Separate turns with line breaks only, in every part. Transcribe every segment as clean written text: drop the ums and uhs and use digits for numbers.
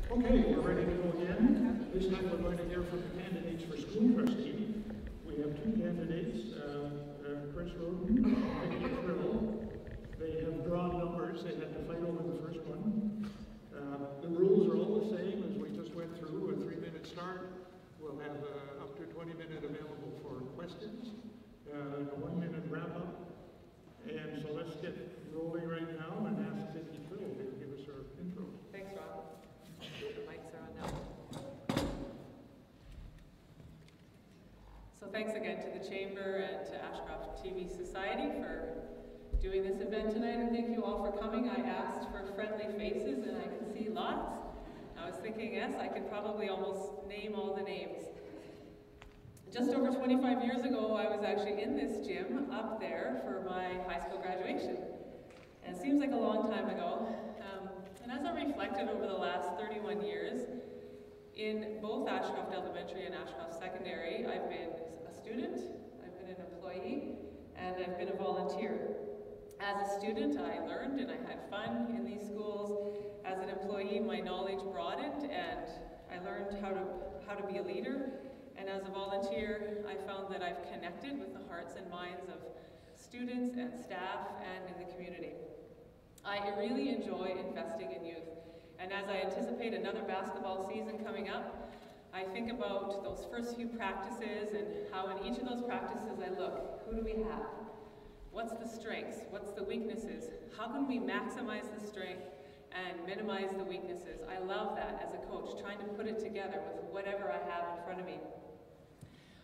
Okay, we're ready to go again. This time we're going to hear from the candidates for school trustee. We have two candidates, Chris Roden and Vicki Frill. They have drawn numbers. They had to fight over the first one. The rules are all the same as we just went through. A 3-minute start. We'll have up to 20-minute available for questions. A 1-minute wrap-up. And so let's get rolling right now and ask Vicki Frill to give us her intro.
Thanks, Rob. The mics are on now. So thanks again to the Chamber and to Ashcroft TV Society for doing this event tonight, and thank you all for coming. I asked for friendly faces and I can see lots. I was thinking, yes, I could probably almost name all the names. Just over 25 years ago, I was actually in this gym up there for my high school graduation. And it seems like a long time ago. And as I reflected over the last 31 years, in both Ashcroft Elementary and Ashcroft Secondary, I've been a student, I've been an employee, and I've been a volunteer. As a student, I learned and I had fun in these schools. As an employee, my knowledge broadened and I learned how to be a leader. And as a volunteer, I found that I've connected with the hearts and minds of students and staff and in the community. I really enjoy investing in youth. And as I anticipate another basketball season coming up, I think about those first few practices and how in each of those practices I look, who do we have? What's the strengths? What's the weaknesses? How can we maximize the strength and minimize the weaknesses? I love that as a coach, trying to put it together with whatever I have in front of me.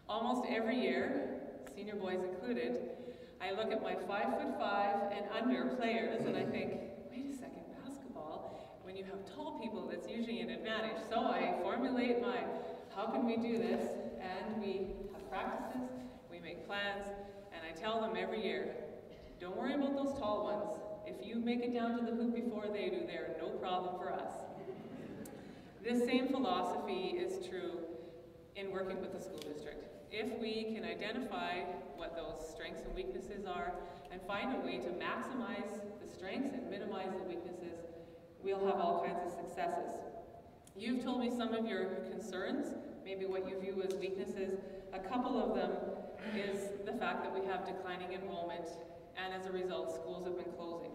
Almost every year, senior boys included, I look at my 5'5" and under players and I think, wait a second, basketball, when you have tall people, that's usually an advantage. So I formulate my, how can we do this? And we have practices, we make plans, and I tell them every year, don't worry about those tall ones. If you make it down to the hoop before they do, they're no problem for us. This same philosophy is true in working with the school district. If we can identify what those strengths and weaknesses are and find a way to maximize the strengths and minimize the weaknesses, we'll have all kinds of successes. You've told me some of your concerns, maybe what you view as weaknesses. A couple of them is the fact that we have declining enrollment, and as a result, schools have been closing.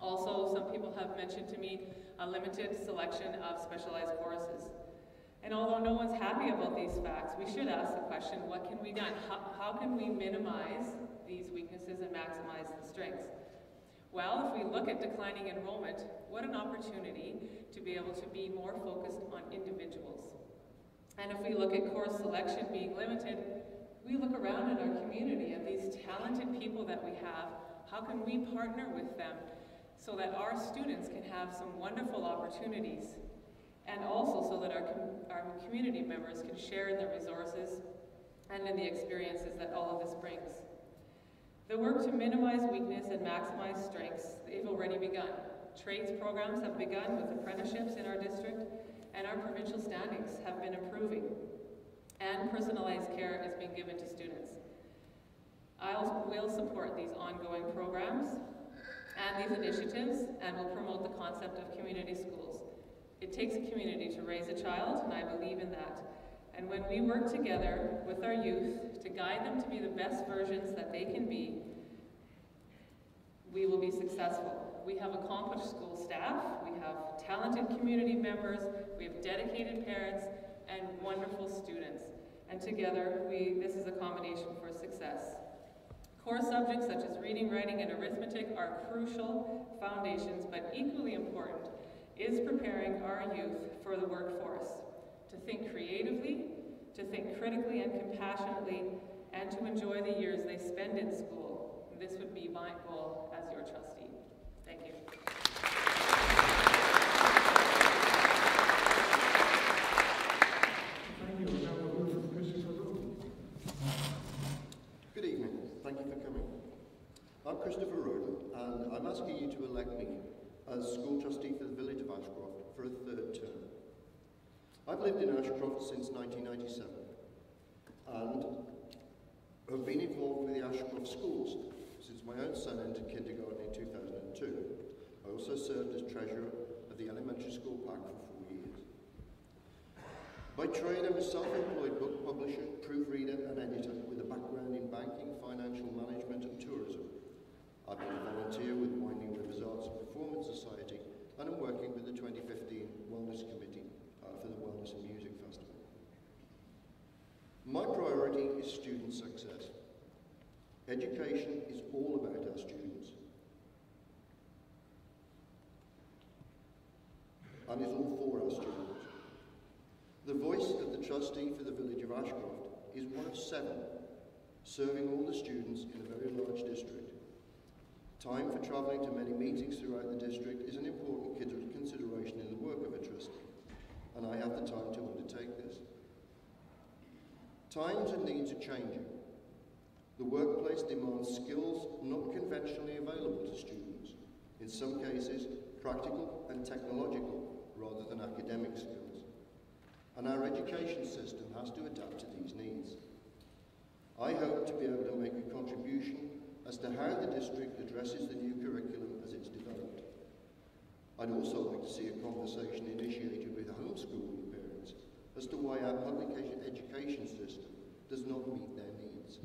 Also, some people have mentioned to me a limited selection of specialized courses. And although no one's happy about these facts, we should ask the question, what can be done? How can we minimize these weaknesses and maximize the strengths? Well, if we look at declining enrollment, what an opportunity to be able to be more focused on individuals. And if we look at course selection being limited, we look around in our community at these talented people that we have. How can we partner with them so that our students can have some wonderful opportunities, and also so that our community members can share in the resources and in the experiences that all of this brings. The work to minimize weakness and maximize strengths, they've already begun. Trades programs have begun with apprenticeships in our district, and our provincial standings have been improving, and personalized care is being given to students. I will support these ongoing programs and these initiatives, and will promote the concept of community schools. It takes a community to raise a child, and I believe in that. And when we work together with our youth to guide them to be the best versions that they can be, we will be successful. We have accomplished school staff, we have talented community members, we have dedicated parents, and wonderful students. And together, this is a combination for success. Core subjects such as reading, writing, and arithmetic are crucial foundations, but equally important is preparing our youth for the workforce, to think creatively, to think critically and compassionately, and to enjoy the years they spend in school. This would be my goal as your trustee. Thank you.
Thank you. Now we'll hear from Christopher Roden.
Good evening. Thank you for coming. I'm Christopher Roden, and I'm asking you to elect me as school trustee for the village of Ashcroft for a third term. I've lived in Ashcroft since 1997 and have been involved with the Ashcroft schools since my own son entered kindergarten in 2002. I also served as treasurer of the elementary school pack for 4 years. By trade, I'm a self-employed book publisher, proofreader and editor with a background in banking, financial management and tourism. I've been a volunteer with Winding Rivers Arts and Performance Society, and I'm working with the 2015 Wellness Committee for the Wellness and Music Festival. My priority is student success. Education is all about our students. And is all for our students. The voice of the trustee for the village of Ashcroft is one of 7, serving all the students in a very large district. Time for travelling to many meetings throughout the district is an important consideration in the work of a trustee, and I have the time to undertake this. Times and needs are changing. The workplace demands skills not conventionally available to students, in some cases practical and technological rather than academic skills. And our education system has to adapt to these needs. I hope to be able to make a contribution as to how the district addresses the new curriculum as it's developed. I'd also like to see a conversation initiated with homeschooling parents as to why our public education system does not meet their needs.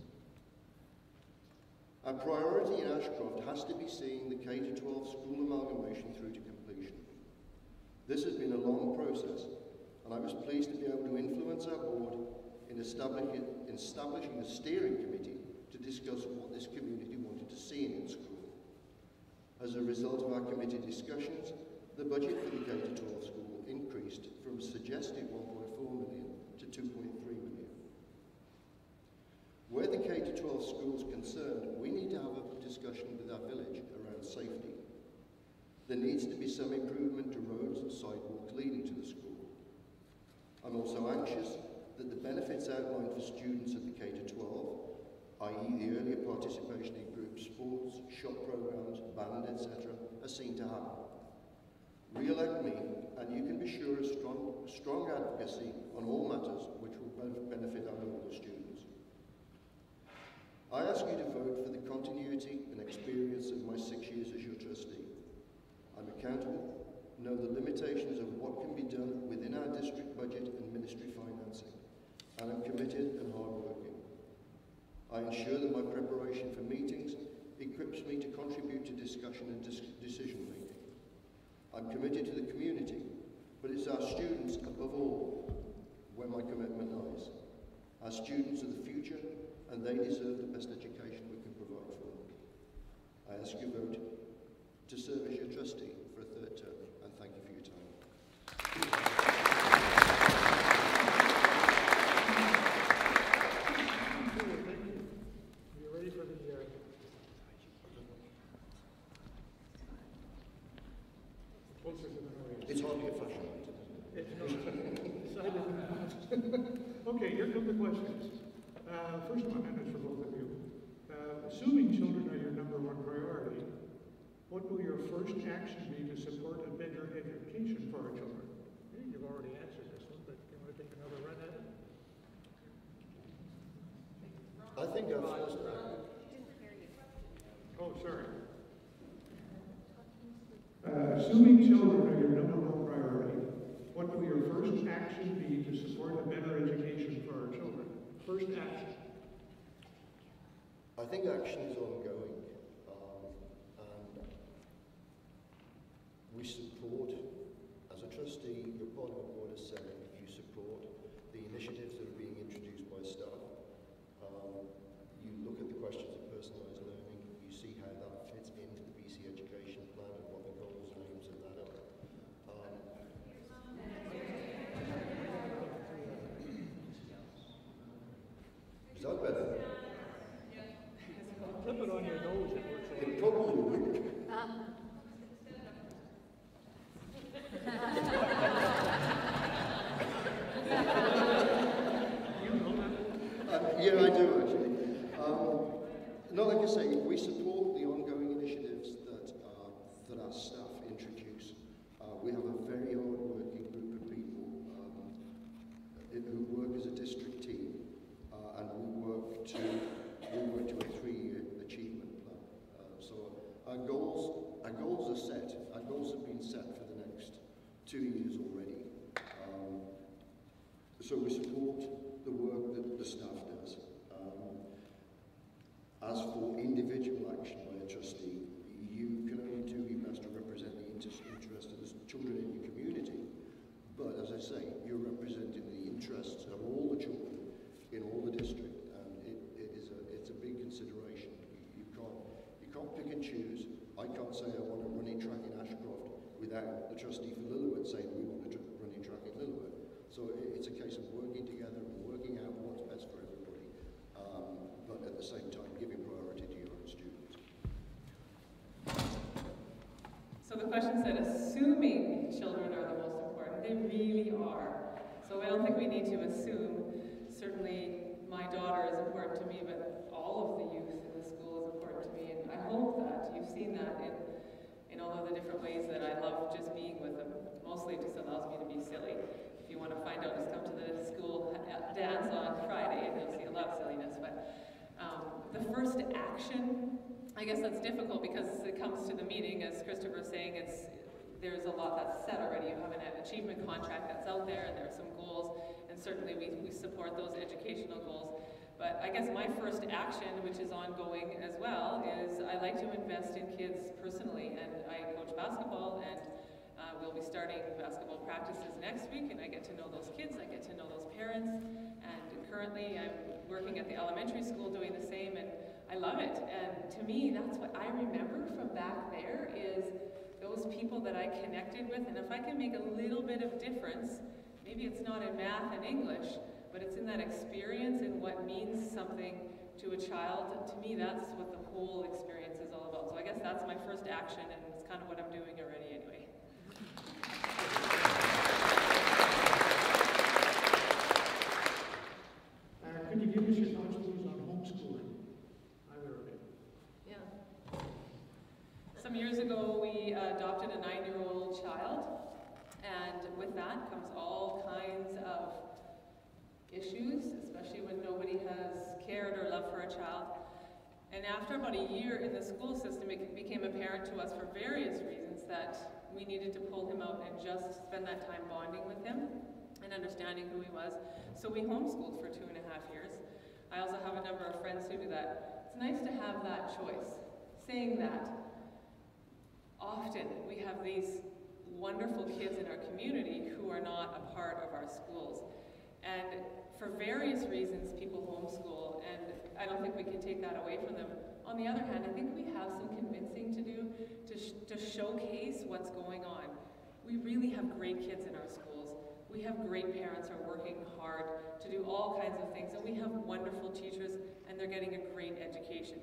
Our priority in Ashcroft has to be seeing the K-12 school amalgamation through to completion. This has been a long process, and I was pleased to be able to influence our board in establishing a steering committee to discuss what this community wanted to see in its school. As a result of our committee discussions, the budget for the K-12 school increased from a suggested 1.4 million to 2.3 million. Where the K-12 school is concerned, we need to have a discussion with our village around safety. There needs to be some improvement to roads and sidewalks leading to the school. I'm also anxious that the benefits outlined for students at the K-12, i.e. the earlier participation in group sports, shop programs, band, etc., are seen to happen. Re-elect me, and you can be sure of strong advocacy on all matters which will benefit our local students. I ask you to vote for the continuity and experience of my 6 years as your trustee. I'm accountable, know the limitations of what can be done within our district budget and ministry financing, and I'm committed and hardworking. I ensure that my preparation for meetings equips me to contribute to discussion and decision making. I'm committed to the community, but it's our students above all where my commitment lies. Our students are the future, and they deserve the best education we can provide for them. I ask your vote to serve as your trustee for a 3rd term, and thank you for your time.
Thank you. Are you ready for the closer to the noise?
It's hardly a fashion item.
It's not. Okay, here come the questions. First one, and it's for both of you. Assuming children are your #1 priority, what will your first action be to support a better education for our children? You've already answered this one, but you want to take another run at it?
I think our first
Oh, sorry. Assuming children are your #1 priority, what will your first action be to support a better education for our children? First action.
I think action is ongoing, and we support, as a trustee, your part of the board has said, you support the initiatives that are being introduced by staff. You look at the questions of personalised learning, you see how that fits into the BC education plan and what the goals and aims of that are. Is that better?
Flip it on your nose, it works.
It probably would. Yeah, I do actually. No, like I say, we support the ongoing initiatives that our staff introduce. We have a very hard-working group of people who work as a district team, and we work to a 3-year achievement plan. So our goals are set. Our goals have been set for the next 2 years already. So we support the work that the staff does. As for individual action by a trustee, you can only do your best to represent the interest of the children in your community. But as I say, you're representing the interests of all the children in all the district, and it's a big consideration. You can't pick and choose. I can't say I want a running track in Ashcroft without the trustee for Lillooet saying we want a running track in Lillooet. So it's a case of working together and working out what's best for everybody, but at the same time giving priority to your own students.
So the question said, assuming children are the most important. They really are. So I don't think we need to assume. Certainly my daughter is important to me, but all of the youth in the school is important to me. And I hope that you've seen that in all of the different ways that I love just being with them. Mostly it just allows me to be silly. If you want to find out, just come to the school dance on Friday and you'll see a lot of silliness. But the first action, I guess that's difficult because it comes to the meeting, as Christopher was saying, there's a lot that's set already. You have an achievement contract that's out there, and there are some goals, and certainly we support those educational goals. But I guess my first action, which is ongoing as well, is I like to invest in kids personally, and I coach basketball, and we'll be starting basketball practices next week, and I get to know those kids, I get to know those parents, and currently I'm working at the elementary school doing the same, and I love it. And to me, that's what I remember from back there is those people that I connected with, and if I can make a little bit of difference, maybe it's not in math and English, but it's in that experience and what means something to a child. To me, that's what the whole experience is all about. So I guess that's my first action, and it's kind of what I'm doing already anyway.
Could you give us your thoughts, please, on homeschooling? Either of you.
Yeah. Some years ago, we adopted a 9-year-old child, and with that comes all kinds of issues, especially when nobody has cared or love for a child. And after about a year in the school system, it became apparent to us for various reasons that we needed to pull him out and just spend that time bonding with him and understanding who he was. So we homeschooled for 2.5 years. I also have a number of friends who do that. It's nice to have that choice. Saying that, often we have these wonderful kids in our community who are not a part of our schools. And for various reasons, people homeschool, and I don't think we can take that away from them. On the other hand, I think we have some convincing to do to showcase what's going on. We really have great kids in our schools. We have great parents who are working hard to do all kinds of things, and we have wonderful teachers, and they're getting a great education.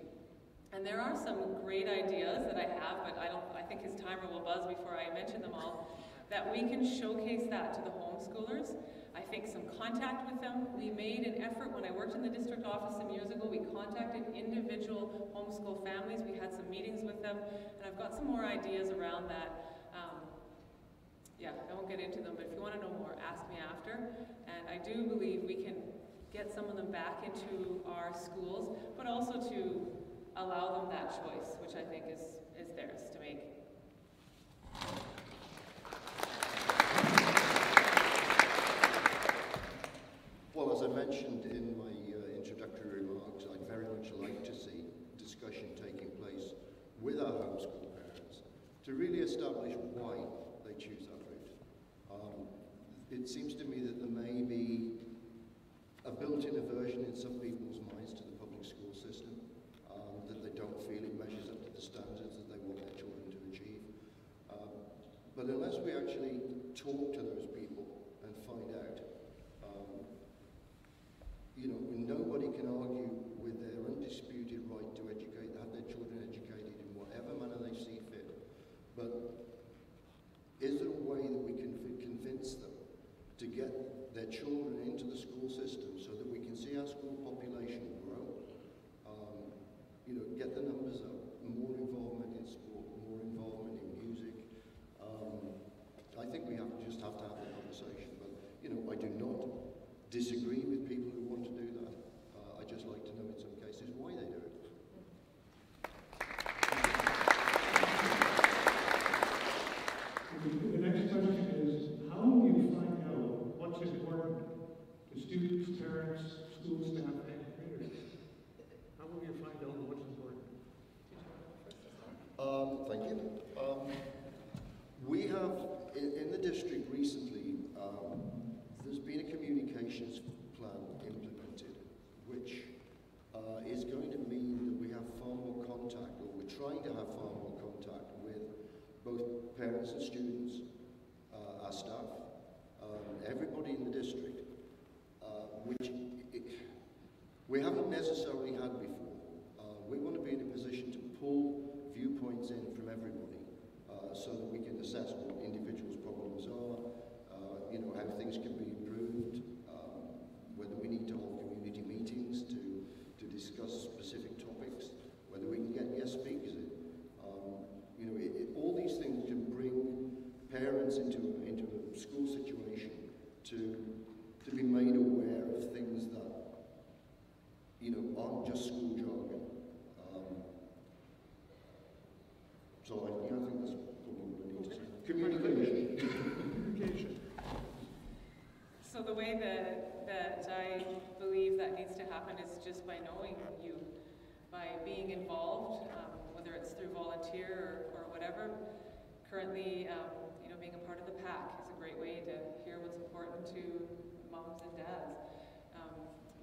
And there are some great ideas that I have, but I think his timer will buzz before I mention them all, that we can showcase that to the homeschoolers. I think some contact with them. We made an effort when I worked in the district office some years ago. We contacted individual homeschool families. We had some meetings with them, and I've got some more ideas around that. Yeah, I won't get into them, but if you want to know more, ask me after. And I do believe we can get some of them back into our schools, but also to allow them that choice, which I think is theirs to make.
Well, as I mentioned in my introductory remarks, I'd very much like to see discussion taking place with our homeschool parents to really establish why they choose that route. It seems to me that there may be a built-in aversion in some people's minds to the public school system, that they don't feel it measures up to the standards that they want their children to achieve. But unless we actually talk to those people and find out, nobody can argue with their undisputed right to educate, have their children educated in whatever manner they see fit. But is there a way that we can convince them to get their children into the school system so that we can see our school population grow? Get the numbers up, more involvement in sport, more involvement in music. I think we just have to have the conversation. But I do not disagree with people who want to do that. I just like to know in some cases why they do it.
The next question is, how do you find out what's important
parents and students, our staff, everybody in the district, which we haven't necessarily had before. We want to be in a position to pull viewpoints in from everybody so that we can assess what individuals' problems are, how things can be improved, whether we need to hold community meetings to discuss specific topics, whether we can get guest speakers in. All these things can bring parents into a school situation to be made aware of things that aren't just school jargon. So I think that's probably what I need to say. Communication.
So the way that I believe that needs to happen is just by knowing you, by being involved, whether it's through volunteer or whatever. Currently, being a part of the PAC is a great way to hear what's important to moms and dads.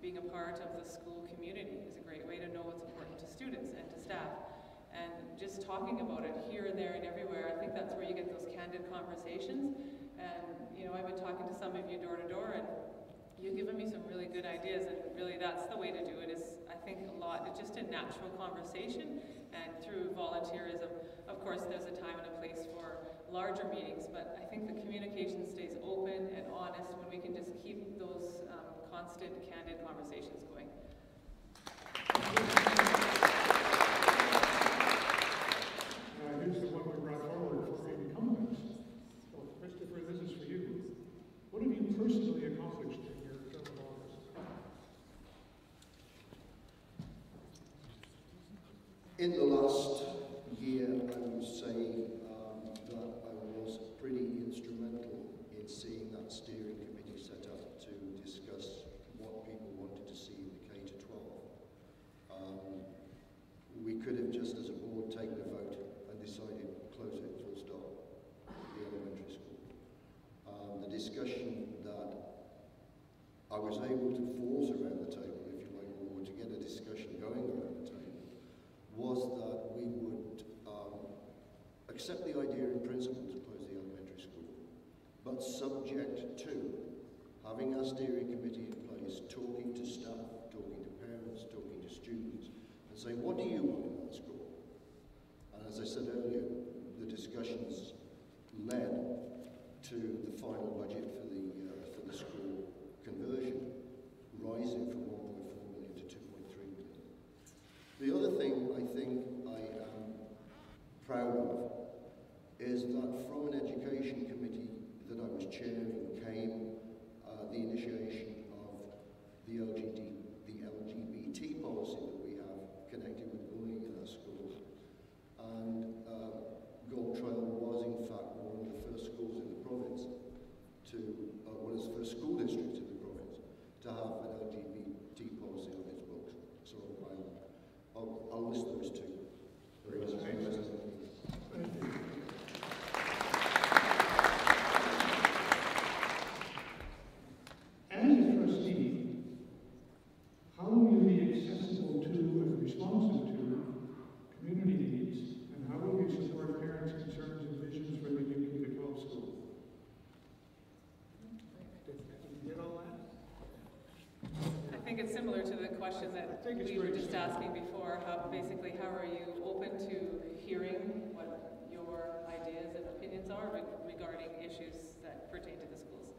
Being a part of the school community is a great way to know what's important to students and to staff. And just talking about it here and there and everywhere, I think that's where you get those candid conversations. And, I've been talking to some of you door to door, and you've given me some really good ideas, and really that's the way to do it, is I think a lot, it's just a natural conversation, and through volunteerism. Of course, there's a time and a place for larger meetings, but I think the communication stays open and honest when we can just keep those constant, candid conversations going.
Here's the one we brought forward for incumbents. So, Christopher, this is for you. What have you personally accomplished in your term of office?
In the last year, I would say that I was pretty instrumental in seeing that steering committee set up to discuss what people wanted to see in the K-12. We could have just as a board taken a vote and decided close it, full stop, the elementary school. The discussion that I was able to force around the table, if you like, or to get a discussion going around the table, was that we would accept the idea in principle to close the elementary school, but subject to having our steering committee in place, talking to staff, talking to parents, talking to students, and saying, what do you want in that school? And as I said earlier, the discussions led to the final budget for the school conversion, rising from 1.4 million to 2.3 million. The other thing I think I am proud of is that from an education committee that I was chairing came the initiation of the LGBT policy that we have connected with bullying in our schools. And Gold Trail was in fact one of the first schools in the province one of the first school districts in the province to have an LGBT policy on its books. So I'll list those two.
As a trustee, how will you be accessible to and responsive to community needs, and how will you support parents' concerns and visions for the new K-12 school? Did you get all that?
I think it's similar to the question that we were just asking before. How are you open to hearing what your ideas and opinions are regarding issues that pertain to the schools?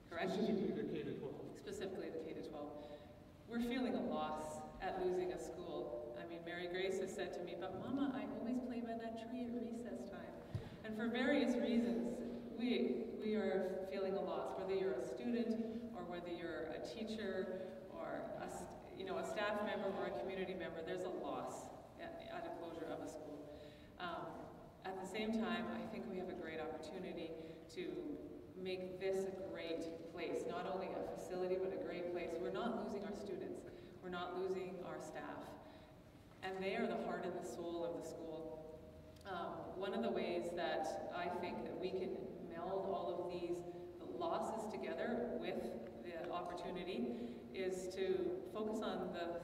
Correct?
Specifically the K-12.
Specifically the K-12. We're feeling a loss at losing a school. I mean, Mary Grace has said to me, but Mama, I always play by that tree at recess time. And for various reasons, we are feeling a loss, whether you're a student or whether you're a teacher or a staff member or a community member. There's a loss at a closure of a school. At the same time, I think we have a great opportunity to make this a great place, not only a facility, but a great place. We're not losing our students. We're not losing our staff. And they are the heart and the soul of the school. One of the ways that I think that we can meld all of these losses together with the opportunity is to focus on the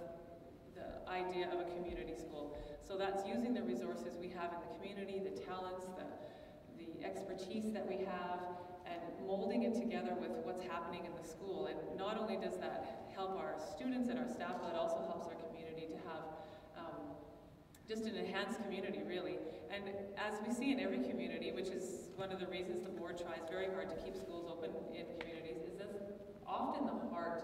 idea of a community school. So that's using the resources we have in the community, the talents, the the expertise that we have, and molding it together with what's happening in the school. And not only does that help our students and our staff, but it also helps our community to have just an enhanced community, really. And as we see in every community, which is one of the reasons the board tries very hard to keep schools open in communities, is that's often the heart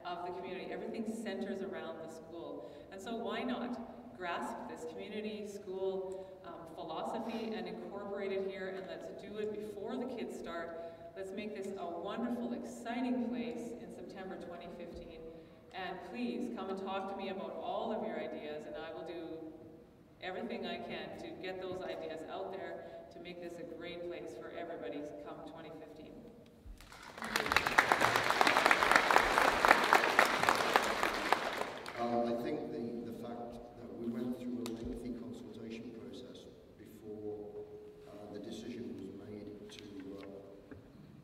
of the community. Everything centers around the school. And so why not grasp this community school philosophy and incorporate it here, and let's do it before the kids start. Let's make this a wonderful, exciting place in September 2015. And please come and talk to me about all of your ideas, and I will do everything I can to get those ideas out there to make this a great place for everybody come 2015.
I think the fact that we went through a lengthy consultation process before the decision was made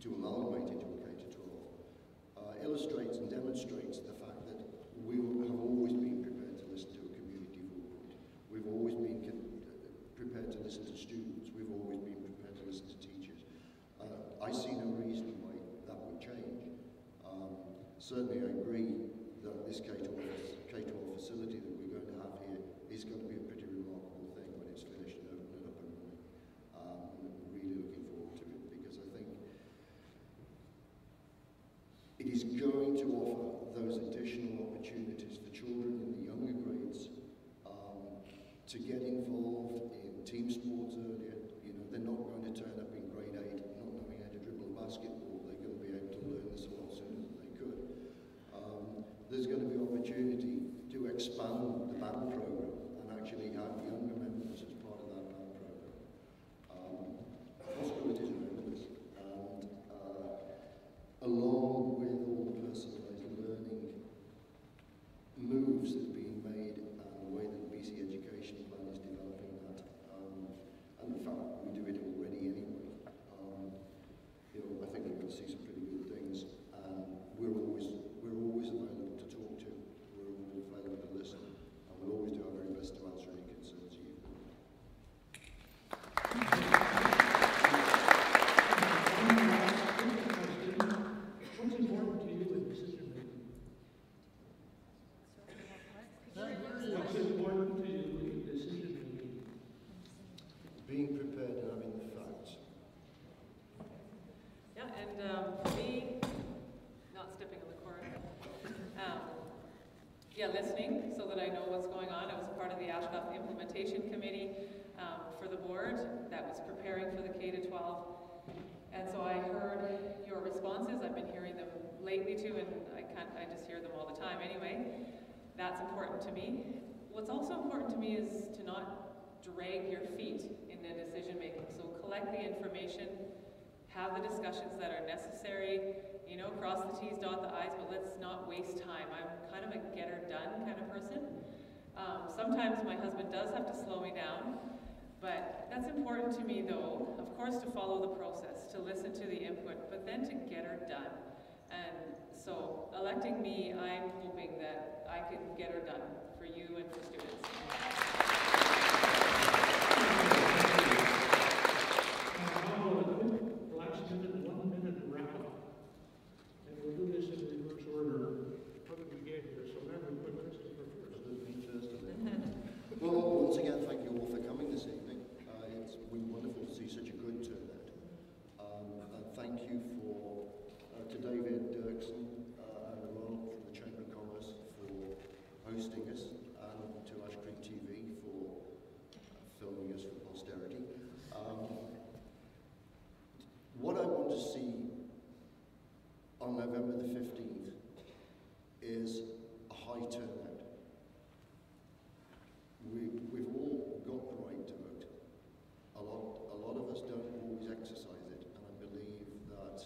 to amalgamate into a K-12 illustrates and demonstrates the fact that we have always been prepared to listen to a community viewpoint. We've always been prepared to listen to students. We've always been prepared to listen to teachers. I see no reason why that would change. Certainly I agree that this K-12 facility that we're going to have here is going to be a pretty remarkable thing when it's finished and open and up and running. I'm really looking forward to it, because I think it is going to offer those additional opportunities for children in the younger grades to get involved in team sports earlier. You know, they're not going to turn up in grade 8 not knowing how to dribble a basketball. They're going to be able to learn this a lot sooner than they could. There's going to be opportunity to expand the band program and actually have younger members as part of that band program. Possibilities are endless, and along with all the personalised learning moves that are being made and the way that the BC Education Plan is developing that, and the fact that we do it already anyway, you know, I think we're going to see some pretty good things, and we're always available to talk to, we're always available to listen, and we'll always do our very best to answer any concerns you've got.
What's important to you in decision making? What's important to you in decision making?
Being prepared and having the facts.
Yeah, and for me, not stepping on the cord, yeah, listening so that I know what's going on. I was part of the Ashcroft Implementation Committee for the board that was preparing for the K-12. And so I heard your responses. I've been hearing them lately too, and I just hear them all the time anyway. That's important to me. What's also important to me is to not drag your feet into decision making. So collect the information, have the discussions that are necessary, you know, cross the T's, dot the I's, but let's not waste time. I'm kind of a get-her-done kind of person. Sometimes my husband does have to slow me down, but that's important to me though, of course, to follow the process, to listen to the input, but then to get her done. And so electing me, I'm hoping that I can get her done for you and for students.
Last minute, 1 minute wrap up. And we'll do this in reverse order. How did we get here? So then we put Christopher first.
Well, once again, thank you all for coming this evening. It's been wonderful to see such a good turnout. And thank you to David Dirksen and Ronald from the Chamber of Commerce for hosting us, and to Ashcroft TV for filming us for posterity. What I want to see on November the 15th is a high turnout. We've all got the right to vote. A lot of us don't always exercise it, and I believe that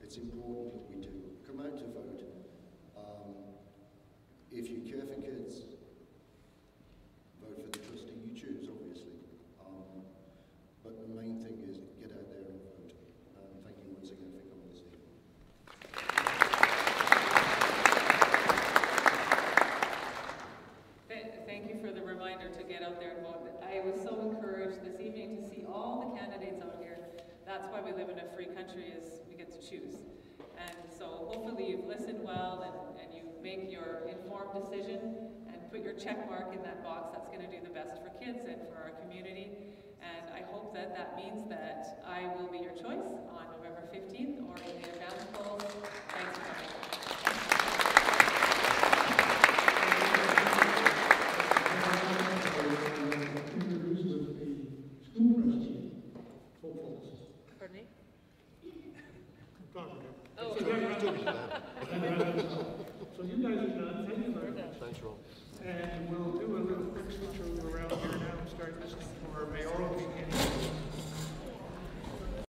it's important that we do. Come out to vote. If you care for kids, vote for the trustee you choose, obviously. But the main thing is get out there and vote. Thank you once again for coming this evening.
Thank you for the reminder to get out there and vote. I was so encouraged this evening to see all the candidates out here informed decision and put your check mark in that box that's going to do the best for kids and for our community. And I hope that that means that I will be your choice on November 15th or in the advance polls. Thanks for coming.
Pardon me?
Oh. So you guys are done. Thank you very much.
Thanks, Ron.
And we'll do a little quick switch over around here now and start listening to our mayoral